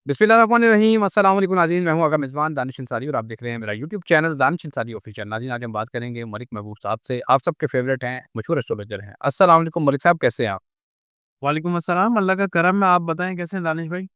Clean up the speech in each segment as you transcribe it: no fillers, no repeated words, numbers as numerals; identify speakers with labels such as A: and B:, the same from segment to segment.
A: बिस्मिल्लाहिर्रहमानिर्रहीम अस्सलाम वालेकुम नाज़रीन, मैं हूँ आपका मेज़बान दानिश अंसारी और आप देख रहे हैं मेरा YouTube channel Danish Ansari official. नाज़रीन, आज हम बात करेंगे मलिक महबूब साहब से। आप सबके फेवरेट हैं, मशहूर एस्ट्रोलॉजर हैं। अस्सलाम वालेकुम मलिक साहब, कैसे हैं आप?
B: वालेकुम अस्सलाम, अल्लाह का करम है। आप बताएँ कैसे हैं दानिश भाई?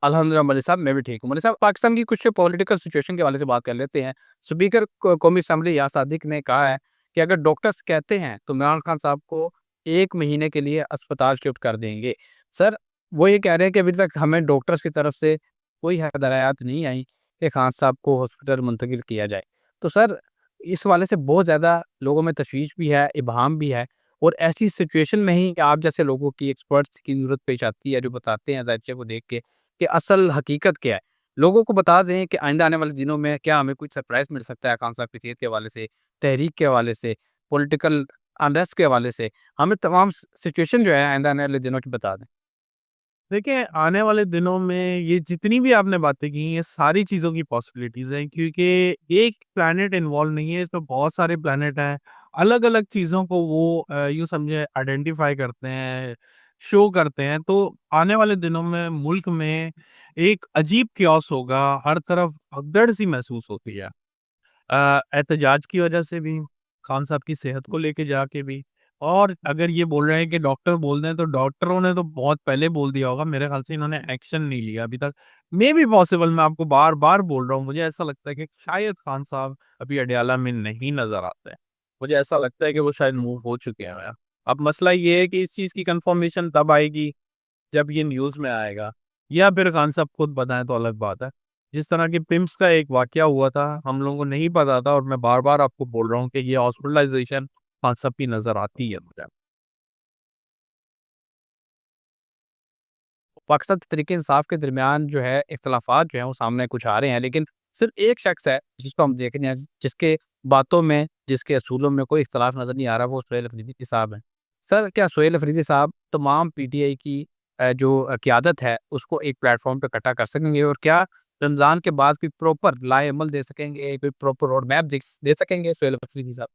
A: अल्हम्दुलिल्लाह मलिक साहब, मैं भी ठीक हूँ। मलिक साहब, पाकिस्तान की कुछ पॉलिटिकल सिचुएशन के हवाले से बात कर लेते हैं। स्पीकर कौमी असम्बली या सादिक ने कहा है कि अगर डॉक्टर्स कहते हैं तो इमरान खान साहब को 1 महीने के लिए अस्पताल शिफ्ट कर देंगे। सर, वो ये कह रहे हैं कि अभी तक हमें डॉक्टर्स की तरफ से कोई हदायत नहीं आई कि खान साहब को हॉस्पिटल मुंतकिल किया जाए। तो सर, इस हवाले से बहुत ज़्यादा लोगों में तशवीश भी है, इबहम भी है और ऐसी सिचुएशन में ही आप जैसे लोगों की एक्सपर्ट्स की ज़रूरत पेश आती है, जो बताते हैं ज़ाहिर को देख के कि असल हकीकत क्या है। लोगों को बता दें कि आइंदा आने वाले दिनों में क्या हमें कुछ सरप्राइज़ मिल सकता है खान साहब की सेहत के हवाले से, तहरीक के हवाले से, पॉलिटिकल अनरेस्ट के हवाले से। हमें तमाम सिचुएशन जो है आइंदा आने वाले दिनों की बता दें।
B: देखिए, आने वाले दिनों में ये जितनी भी आपने बातें की, ये सारी चीज़ों की पॉसिबिलिटीज़ हैं क्योंकि एक प्लैनेट इन्वॉल्व नहीं है, इसमें बहुत सारे प्लैनेट हैं। अलग-अलग चीज़ों को वो यूँ समझिए आइडेंटिफ़ाई करते हैं, शो करते हैं। तो आने वाले दिनों में मुल्क में एक अजीब chaos होगा, हर तरफ भगदड़-सी महसूस होती है। एहतजाज की वजह से भी, खान साहब की सेहत को लेके जाके भी और अगर ये बोल रहे हैं कि डॉक्टर बोल दें, तो डॉक्टरों ने तो बहुत पहले बोल दिया होगा। मेरे ख़्याल से इन्होंने एक्शन नहीं लिया अभी तक। मे बी पॉसिबल मैं आपको बार-बार बोल रहा हूँ, मुझे ऐसा लगता है कि शायद खान साहब अभी अडयाला में नहीं नज़र आते हैं। मुझे ऐसा लगता है कि वो शायद मूव हो चुके हैं। अब मसला ये है कि इस चीज़ की कन्फर्मेशन तब आएगी जब ये न्यूज़ में आएगा या फिर खान साहब खुद बताएँ तो अलग बात है। जिस तरह की पिम्स का एक वाक़या हुआ था, हम लोगों को नहीं पता था और मैं बार-बार आपको बोल रहा हूँ कि ये हॉस्पिटलाइज़ेशन खान साहब की नज़र आती है मुझे।
A: पाकिस्तान तहरीक-ए-इंसाफ के दरमियान जो है इख्तिलाफ़ात जो हैं वो सामने कुछ आ रहे हैं, लेकिन सिर्फ़ एक शख़्स है जिसको हम देख रहे हैं, जिसके बातों में, जिसके असूलों में कोई इख्तिलाफ़ नज़र नहीं आ रहा, वो सोहेल अफ़रीदी साहब हैं। सर, क्या सोहेल अफ़रीदी साहब तमाम पीटीआई की जो क़यादत है उसको एक प्लेटफ़ॉर्म पे इकट्ठा कर सकेंगे और क्या रमज़ान के बाद कोई प्रॉपर लाए-अमल दे सकेंगे, कोई प्रॉपर रोड मैप दे सकेंगे सोहेल अफ़रीदी साहब?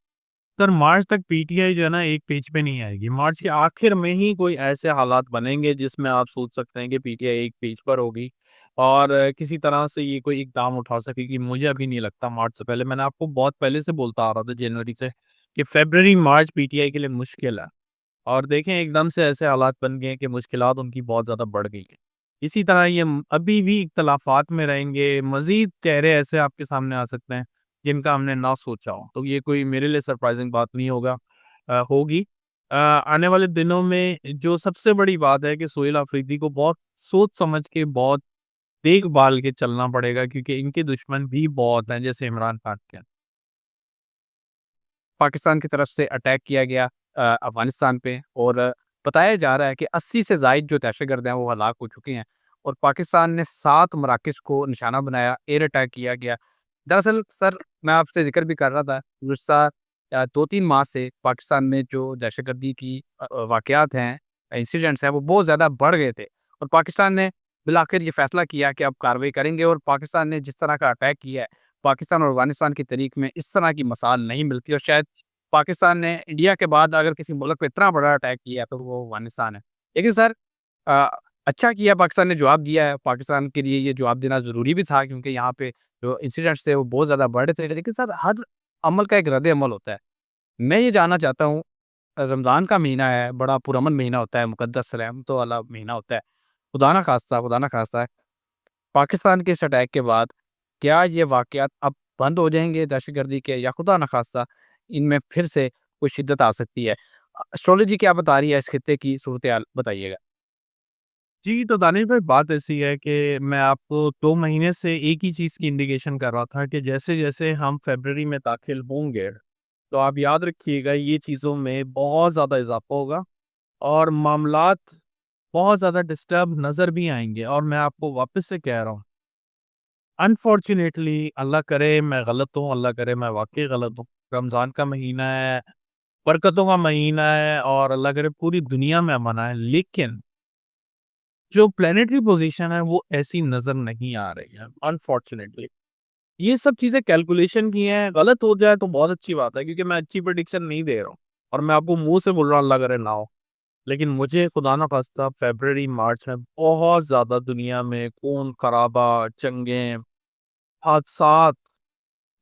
B: सर, मार्च तक पीटीआई जो है ना एक पेज पे नहीं आएगी। मार्च के आखिर में ही कोई ऐसे हालात बनेंगे जिसमें आप सोच सकते हैं कि पीटीआई एक पेज पर होगी और किसी तरह से ये कोई इकदाम उठा सकेगी। मुझे अभी नहीं लगता मार्च से पहले। मैंने आपको बहुत पहले से बोलता आ रहा था जनवरी से कि फ़रवरी, मार्च पीटीआई के लिए मुश्किल है। और देखें एकदम से ऐसे हालात बन गए हैं कि मुश्किलात उनकी बहुत ज़्यादा बढ़ गई हैं। इसी तरह ये अभी भी इख्तिलाफ़ात में रहेंगे, मज़ीद चेहरे ऐसे आपके सामने आ सकते हैं, जिनका हमने ना सोचा हो। तो ये कोई मेरे लिए सरप्राइज़िंग बात नहीं होगी। आने वाले दिनों में जो सबसे बड़ी बात है कि सोहेल अफ़रीदी को बहुत सोच समझ के, बहुत देख-भाल के चलना पड़ेगा क्योंकि इनके दुश्मन भी बहुत हैं, जैसे इमरान खान के।
A: पाकिस्तान की तरफ से अटैक किया गया अफ़गानिस्तान पे और बताया जा रहा है कि 80 से ज़ायद जो दहशतगर्द हैं वो हलाक हो चुके हैं और पाकिस्तान ने 7 मराकज़ को निशाना बनाया, एयर अटैक किया गया। दरअसल सर, मैं आपसे ज़िक्र भी कर रहा था, गुज़िश्ता 2-3 माह से पाकिस्तान में जो दहशतगर्दी की वाक़यात हैं, इंसिडेंट्स हैं, वो बहुत ज़्यादा बढ़ गए थे और पाकिस्तान ने बिलाखिर ये फ़ैसला किया कि अब कार्रवाई करेंगे और पाकिस्तान ने जिस तरह का अटैक किया है, पाकिस्तान और अफ़गानिस्तान की तारीख में इस तरह की मिसाल नहीं मिलती और शायद पाकिस्तान ने इंडिया के बाद अगर किसी मुल्क पे इतना बड़ा अटैक किया है, तो वो अफ़गानिस्तान है। लेकिन सर, अ, अच्छा किया पाकिस्तान ने जवाब दिया है, पाकिस्तान के लिए ये जवाब देना ज़रूरी भी था क्योंकि यहाँ पे जो इंसिडेंट्स थे वो बहुत ज़्यादा बढ़ रहे थे। लेकिन सर, हर अमल का एक रद्द-ए-अमल होता है। मैं ये जानना चाहता हूँ, रमज़ान का महीना है, बड़ा पुरअमन महीना होता है, मुक़द्दस रहमतों वाला महीना होता है। खुदा ना ख़ास्ता पाकिस्तान के इस अटैक के बाद क्या ये वाक़यात अब बंद हो जाएँगे दहशतगर्दी के या खुदा न ख़ास्ता इनमें फिर से कोई शिद्दत आ सकती है? एस्ट्रोलॉजी क्या बता रही है इस खित्ते की सूरत-ए-हाल बताइएगा?
B: जी, तो दानिश भाई बात ऐसी है कि मैं आपको 2 महीने से एक ही चीज़ की इंडिकेशन कर रहा था कि जैसे-जैसे हम फ़रवरी में दाखिल होंगे, तो आप याद रखिएगा ये चीज़ों में बहुत ज़्यादा इज़ाफ़ा होगा और मामलात बहुत ज़्यादा डिस्टर्ब नज़र भी आएँगे और मैं आपको वापस से कह रहा हूँ, अनफॉर्च्यूनेटली अल्लाह करे मैं गलत हूँ, अल्लाह करे मैं वाक़ई गलत हूँ। रमज़ान का महीना है, बरकतों का महीना है और अल्लाह करे पूरी दुनिया में अमन आए, लेकिन जो प्लैनेटरी पोज़ीशन है वो ऐसी नज़र नहीं आ रही है, अनफॉर्च्यूनेटली। ये सब चीज़ें कैलकुलेशन की हैं, गलत हो जाए तो बहुत अच्छी बात है क्योंकि मैं अच्छी प्रेडिक्शन नहीं दे रहा हूँ और मैं आपको मुँह से बोल रहा हूँ अल्लाह करे ना हो। लेकिन मुझे खुदा ना खास्ता फ़रवरी, मार्च में बहुत ज़्यादा दुनिया में खून-खराबा, जंगें, हादसात,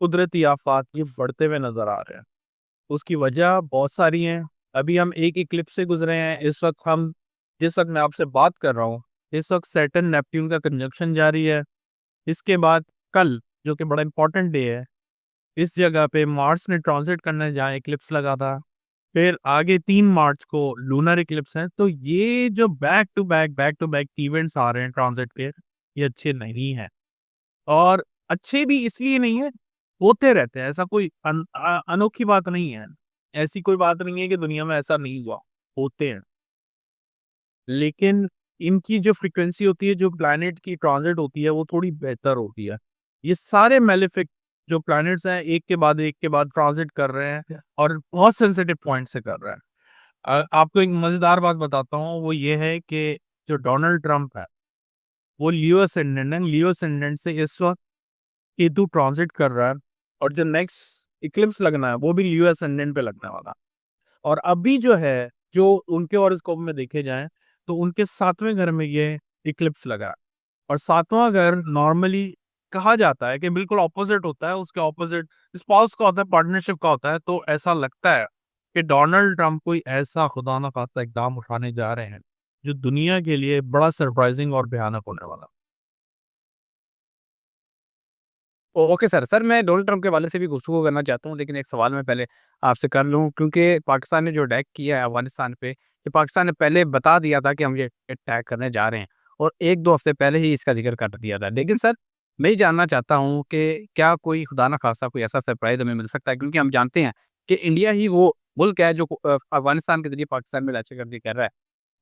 B: कुदरती आफ़ात ये बढ़ते हुए नज़र आ रहे हैं। उसकी वजह बहुत सारी हैं। अभी हम एक इक्लिप्स से गुज़रे हैं। इस वक़्त हम जिस वक़्त मैं आपसे बात कर रहा हूँ, इस वक़्त सैटर्न नेपट्यून का कंजंक्शन जारी है। इसके बाद कल, जो कि बड़ा इम्पोर्टेंट डे है, इस जगह पे मार्स ने ट्रांज़िट करना है जहाँ इक्लिप्स लगा था। फिर आगे 3 मार्च को लूनर इक्लिप्स है। तो ये जो बैक टू बैक इवेंट्स आ रहे हैं ट्रांज़िट के, ये अच्छे नहीं हैं। और अच्छे भी इसलिए नहीं है, होते रहते हैं। ऐसा कोई अनोखी बात नहीं है। ऐसी कोई बात नहीं है कि दुनिया में ऐसा नहीं हुआ, होते हैं। लेकिन इनकी जो फ्रीक्वेंसी होती है, जो प्लैनेट की ट्रांज़िट होती है, वो थोड़ी बेहतर होती है। ये सारे मेलेफिक जो प्लैनेट्स हैं, एक के बाद ट्रांज़िट कर रहे हैं और बहुत सेंसिटिव पॉइंट से कर रहे हैं। आपको एक मज़ेदार बात बताता हूँ, वो ये है कि जो डोनाल्ड ट्रंप है, वो लियो असेंडेंट है। लियो असेंडेंट से इस वक़्त केतु ट्रांज़िट कर रहा है और जो नेक्स्ट इक्लिप्स लगना है, वो भी लियो असेंडेंट पे लगने वाला है। और अभी जो है, जो उनके हॉरोस्कोप में देखे जाएँ, तो उनके 7वें घर में ये इक्लिप्स लगा है। और 7वाँ घर नॉर्मली कहा जाता है कि बिल्कुल ऑपोज़िट होता है, उसके ऑपोज़िट स्पाउस का होता है, पार्टनरशिप का होता है। तो ऐसा लगता है कि डोनाल्ड ट्रंप कोई ऐसा खुदा ना खास्ता इक़दाम उठाने जा रहे हैं, जो दुनिया के लिए बड़ा सरप्राइज़िंग और भयानक होने वाला।
A: Okay sir. सर मैं डोनाल्ड ट्रंप के हवाले से भी गुफ्तगू करना चाहता हूँ, लेकिन एक सवाल मैं पहले आपसे कर लूँ, क्योंकि पाकिस्तान ने जो अटैक किया है अफ़गानिस्तान पे, ये पाकिस्तान ने पहले बता दिया था कि हम ये अटैक करने जा रहे हैं और 1-2 हफ़्ते पहले ही इसका ज़िक्र कर दिया था। लेकिन सर मैं ये जानना चाहता हूँ कि क्या कोई खुदा ना ख़ास्ता कोई ऐसा सरप्राइज़ हमें मिल सकता है? क्योंकि हम जानते हैं कि इंडिया ही वो मुल्क है जो अफ़गानिस्तान के ज़रिए पाकिस्तान में दहशतगर्दी कर रहा है।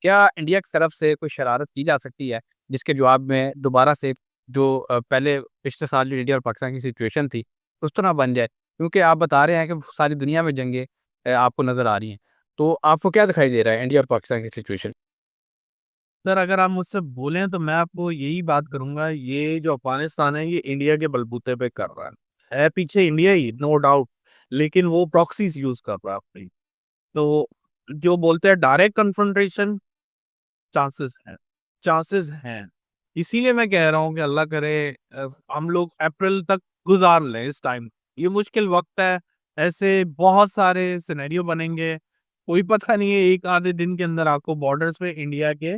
A: क्या इंडिया की तरफ से कोई शरारत की जा सकती है, जिसके जवाब में दोबारा से जो पहले पिछले साल जो इंडिया और पाकिस्तान की सिचुएशन थी, उस तरह बन जाए? क्योंकि आप बता रहे हैं कि सारी दुनिया में जंगें आपको नज़र आ रही हैं। तो आपको क्या दिखाई दे रहा है इंडिया और पाकिस्तान की सिचुएशन?
B: सर, अगर आप मुझसे बोलें तो मैं आपको यही बात करूँगा, ये जो अफ़गानिस्तान है, ये इंडिया के बलबूते पे कर रहा है पीछे इंडिया ही, नो डाउट, लेकिन वो प्रॉक्सीज़ यूज़ कर रहा है अपनी। तो जो बोलते हैं डायरेक्ट कन्फ्रंटेशन, चांसेस हैं, चांसेस हैं। इसीलिए मैं कह रहा हूँ कि अल्लाह करे हम लोग अप्रैल तक गुज़ार लें इस टाइम। ये मुश्किल वक़्त है, ऐसे बहुत सारे सिनेरियो बनेंगे, कोई पता नहीं है, 1 आधे दिन के अंदर आपको बॉर्डर्स पे इंडिया के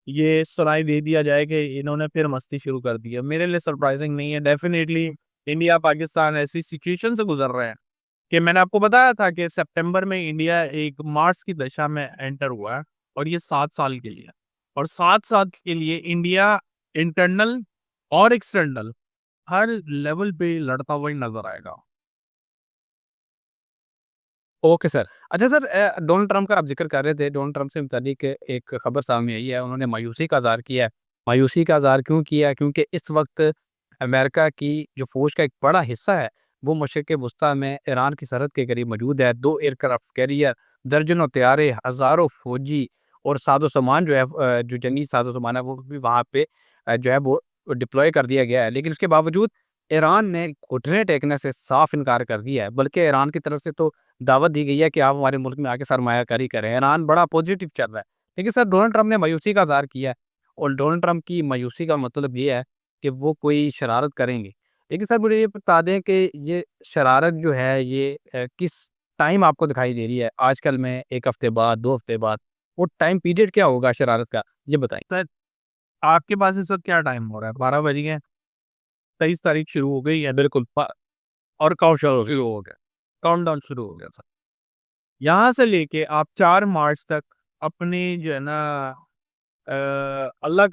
B: ये सुनाई दे दिया जाए कि इन्होंने फिर मस्ती शुरू कर दी है। मेरे लिए सरप्राइज़िंग नहीं है, डेफ़िनेटली इंडिया, पाकिस्तान ऐसी सिचुएशन से गुज़र रहे हैं कि मैंने आपको बताया था कि सितंबर में इंडिया एक मार्स की दशा में एंटर हुआ है और ये 7 साल के लिए। और 7 साल के लिए इंडिया इंटरनल और एक्सटर्नल हर लेवल पे लड़ता हुआ ही नज़र आएगा।
A: Okay sir. अच्छा सर, डोनाल्ड ट्रंप का आप ज़िक्र कर रहे थे, डोनाल्ड ट्रंप से मुतालिक एक खबर सामने आई है, उन्होंने मायूसी का इज़हार किया है। मायूसी का इज़हार क्यों किया है? क्योंकि इस वक़्त अमेरिका की जो फ़ौज का एक बड़ा हिस्सा है, वो मशरिक़ वुस्ता में ईरान की सरहद के करीब मौजूद है। 2 एयरक्राफ्ट कैरियर, दर्जनों तैयारे, हज़ारों फ़ौजी और साज़ो-सामान जो है, जो जंगी साज़ो-सामान है, वो भी वहाँ पे जो है वो डिप्लॉय कर दिया गया है। लेकिन उसके बावजूद ईरान ने घुटने टेकने से साफ़ इनकार कर दिया है। बल्कि ईरान की तरफ से तो दावत दी गई है कि आप हमारे मुल्क में आके सरमायाकारी करें। ईरान बड़ा पॉज़िटिव चल रहा है। लेकिन सर डोनाल्ड ट्रंप ने मायूसी का इज़हार किया है और डोनाल्ड ट्रंप की मायूसी का मतलब ये है कि वो कोई शरारत करेंगे। लेकिन सर मुझे ये बता दें कि ये शरारत जो है ये किस टाइम आपको दिखाई दे रही है? आजकल में 1 हफ़्ते बाद, 2 हफ़्ते बाद? वो टाइम पीरियड क्या होगा शरारत का? ये बताएँ।
B: सर, आपके पास इस वक़्त क्या टाइम हो रहा है? 12 बज गए हैं, 23 तारीख शुरू हो गई है
A: बिल्कुल।
B: और काउंटडाउन शुरू हो गया। काउंटडाउन शुरू हो गया सर। यहाँ से लेके आप 4 मार्च तक अपने जो है ना, अ, अल्लाह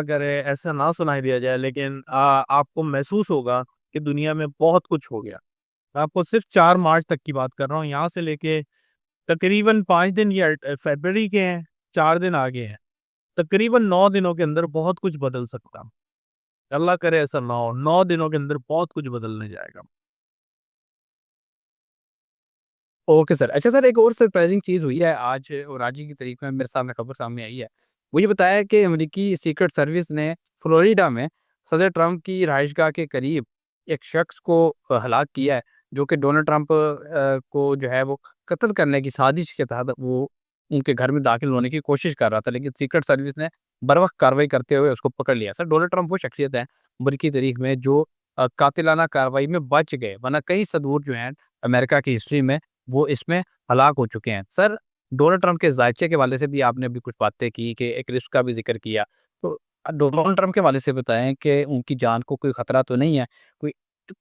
B: करे ऐसा ना सुनाई दिया जाए, लेकिन आपको महसूस होगा कि दुनिया में बहुत कुछ हो गया। मैं आपको सिर्फ़ 4 मार्च तक की बात कर रहा हूँ, यहाँ से लेके तकरीबन 5 दिन या फ़रवरी के हैं, 4 दिन आगे हैं। तकरीबन 9 दिनों के अंदर बहुत कुछ बदल सकता है। अल्लाह करे ऐसा ना हो, 9 दिनों के अंदर बहुत कुछ बदलने जाएगा।
A: Okay sir. अच्छा सर, एक और सरप्राइज़िंग चीज़ हुई है आज और आज ही की तारीख में मेरे सामने खबर सामने आई है। वो ये बताया है कि अमेरिकी सीक्रेट सर्विस ने फ्लोरिडा में सदर ट्रंप की रिहाइशगाह के करीब एक शख्स को हलाक किया है, जो कि डोनाल्ड ट्रंप को जो है वो कत्ल करने की साजिश के तहत वो उनके घर में दाखिल होने की कोशिश कर रहा था, लेकिन सीक्रेट सर्विस ने बर वक़्त कार्रवाई करते हुए उसको पकड़ लिया। सर, डोनाल्ड ट्रंप वो शख्सियत है अमरीकी तारीख में जो कातिलाना कार्रवाई में बच गए, वरना कई सदूर जो हैं अमेरिका की हिस्ट्री में, वो इसमें हलाक हो चुके हैं। सर, डोनाल्ड ट्रंप के ज़ायचे के हवाले से भी आपने अभी कुछ बातें की कि एक रिस्क का भी ज़िक्र किया। तो डोनाल्ड ट्रंप के हवाले से बताएँ कि उनकी जान को कोई खतरा तो नहीं है? कोई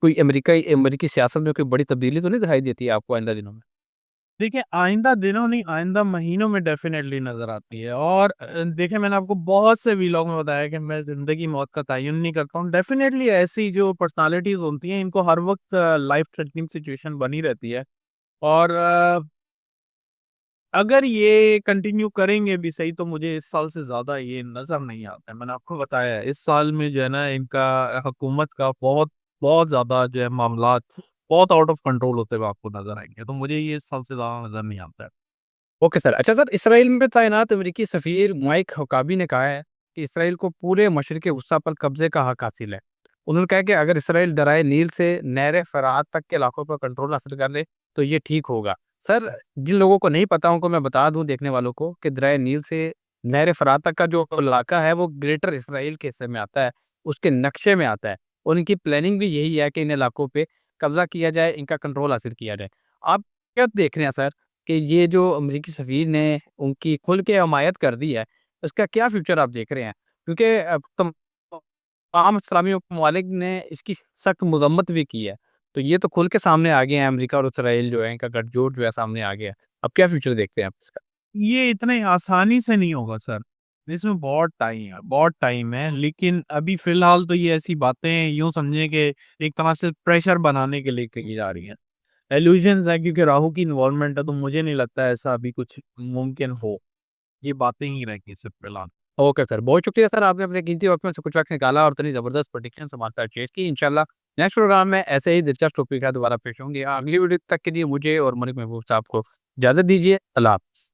A: कोई अमेरिकी सियासत में कोई बड़ी तब्दीली तो नहीं दिखाई देती है आपको आइंदा दिनों में?
B: देखिए, आइंदा दिनों नहीं, आइंदा महीनों में डेफ़िनेटली नज़र आती है और देखिए मैंने आपको बहुत से व्लॉग में बताया कि मैं ज़िंदगी मौत का तयन नहीं करता हूँ। डेफ़िनेटली ऐसी जो पर्सनैलिटीज़ होती हैं, इनको हर वक़्त लाइफ़ थ्रेटनिंग सिचुएशन बनी रहती है और अगर ये कंटिन्यू करेंगे भी सही तो मुझे इस साल से ज़्यादा ये नज़र नहीं आता है। मैंने आपको बताया है, इस साल में जो है ना इनका हुकूमत का बहुत बहुत ज़्यादा जो है मामलात बहुत आउट ऑफ कंट्रोल होते हुए आपको नज़र आएँगे। तो मुझे ये इस साल से ज़्यादा नज़र नहीं आता है।
A: Okay sir. अच्छा सर, इसराइल में तैनात अमेरिकी सफ़ीर माइक हुकाबी ने कहा है कि इसराइल को पूरे मशरिक़ वुस्ता पर कब्ज़े का हक़ हासिल है। उन्होंने कहा कि अगर इसराइल दरियाए नील से नहर फ़रात तक के इलाकों पर कंट्रोल हासिल कर ले, तो ये ठीक होगा। सर, जिन लोगों को नहीं पता उनको मैं बता दूँ देखने वालों को कि दरियाए नील से नहर फ़रात तक का जो इलाका है वो ग्रेटर इसराइल के हिस्से में आता है, उसके नक्शे में आता है और इनकी प्लानिंग भी यही है कि इन इलाकों पे कब्ज़ा किया जाए, इनका कंट्रोल हासिल किया जाए। आप क्या देख रहे हैं सर कि ये जो अमेरिकी सफ़ीर ने उनकी खुल के हमायत कर दी है, इसका क्या फ्यूचर आप देख रहे हैं? क्योंकि तमाम इस्लामी ममालिक ने इसकी सख्त मज़म्मत भी की है। तो ये तो खुल के सामने आ गए हैं, अमेरिका और इसराइल जो है, इनका गठजोड़ जो है सामने आ गया है। अब क्या फ्यूचर देखते हैं आप इसका?
B: ये इतने आसानी से नहीं होगा सर, इसमें बहुत टाइम है लेकिन अभी फ़िलहाल तो ये ऐसी बातें यूँ समझें कि एक तरह से प्रेशर बनाने के लिए कही जा रही हैं। इल्यूजन्स है क्योंकि राहु की इन्वॉल्वमेंट है तो मुझे नहीं लगता ऐसा अभी कुछ मुमकिन हो। ये बातें ही रहेंगी सिर्फ़ फ़िलहाल।
A: ओके सर, बहुत शुक्रिया सर, आपने अपने कीमती वक़्त में से कुछ वक़्त निकाला और इतनी ज़बरदस्त प्रेडिक्शंस हमारे साथ शेयर की। इंशाल्लाह नेक्स्ट प्रोग्राम में ऐसे ही दिलचस्प टॉपिक के साथ दोबारा पेश होंगे। अगली वीडियो तक के लिए मुझे और मलिक महबूब साहब को इजाज़त दीजिए। अल्लाह हाफ़िज़।